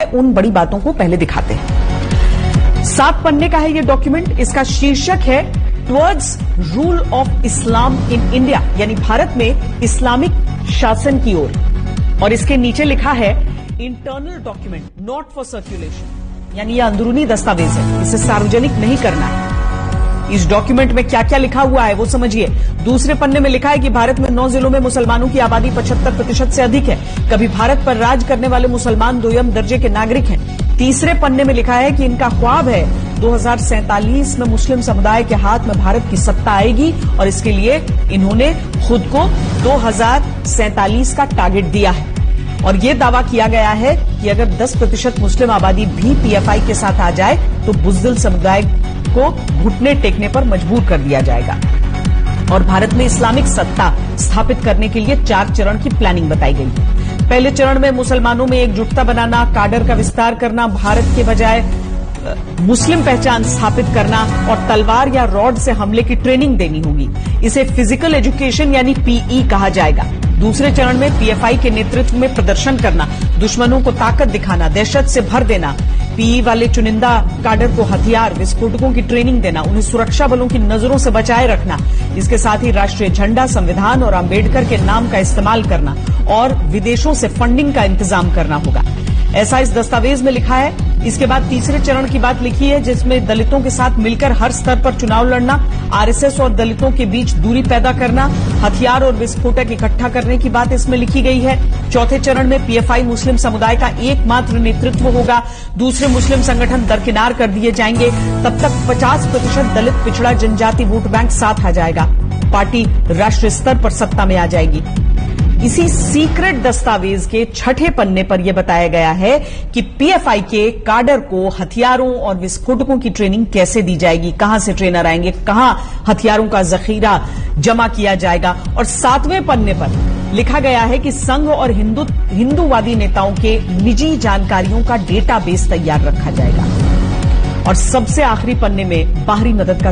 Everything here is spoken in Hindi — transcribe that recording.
उन बड़ी बातों को पहले दिखाते हैं। 7 पन्ने का है ये डॉक्यूमेंट। इसका शीर्षक है towards rule of Islam in India, यानी भारत में इस्लामिक शासन की ओर। और इसके नीचे लिखा है internal document not for circulation, यानी यह अंदरूनी दस्तावेज है, इसे सार्वजनिक नहीं करना है। इस डॉक्यूमेंट में क्या क्या लिखा हुआ है वो समझिए। दूसरे पन्ने में लिखा है कि भारत में 9 जिलों में मुसलमानों की आबादी 75% से अधिक है। कभी भारत पर राज करने वाले मुसलमान दोयम दर्जे के नागरिक हैं। तीसरे पन्ने में लिखा है कि इनका ख्वाब है 2047 में मुस्लिम समुदाय के हाथ में भारत की सत्ता आएगी और इसके लिए इन्होंने खुद को 2047 का टारगेट दिया है। और यह दावा किया गया है कि अगर 10% मुस्लिम आबादी भी पीएफआई के साथ आ जाए तो बुज़दिल समुदाय को घुटने टेकने पर मजबूर कर दिया जाएगा। और भारत में इस्लामिक सत्ता स्थापित करने के लिए 4 चरण की प्लानिंग बताई गई है। पहले चरण में मुसलमानों में एकजुटता बनाना, काडर का विस्तार करना, भारत के बजाय मुस्लिम पहचान स्थापित करना और तलवार या रॉड से हमले की ट्रेनिंग देनी होगी। इसे फिजिकल एजुकेशन यानी पीई कहा जाएगा। दूसरे चरण में पीएफआई के नेतृत्व में प्रदर्शन करना, दुश्मनों को ताकत दिखाना, दहशत से भर देना, पीई वाले चुनिंदा काडर को हथियार विस्फोटकों की ट्रेनिंग देना, उन्हें सुरक्षा बलों की नजरों से बचाए रखना। इसके साथ ही राष्ट्रीय झंडा, संविधान और अम्बेडकर के नाम का इस्तेमाल करना और विदेशों से फंडिंग का इंतजाम करना होगा, ऐसा इस दस्तावेज में लिखा है। इसके बाद तीसरे चरण की बात लिखी है जिसमें दलितों के साथ मिलकर हर स्तर पर चुनाव लड़ना, आरएसएस और दलितों के बीच दूरी पैदा करना, हथियार और विस्फोटक इकट्ठा करने की बात इसमें लिखी गई है। चौथे चरण में पीएफआई मुस्लिम समुदाय का एकमात्र नेतृत्व होगा, दूसरे मुस्लिम संगठन दरकिनार कर दिए जाएंगे। तब तक 50% दलित पिछड़ा जनजाति वोट बैंक साथ आ जाएगा, पार्टी राष्ट्रीय स्तर पर सत्ता में आ जाएगी। इसी सीक्रेट दस्तावेज के 6ठे पन्ने पर यह बताया गया है कि पीएफआई के काडर को हथियारों और विस्फोटकों की ट्रेनिंग कैसे दी जाएगी, कहां से ट्रेनर आएंगे, कहां हथियारों का जखीरा जमा किया जाएगा। और 7वें पन्ने पर लिखा गया है कि संघ और हिंदूवादी नेताओं के निजी जानकारियों का डेटाबेस तैयार रखा जाएगा। और सबसे आखिरी पन्ने में बाहरी मदद का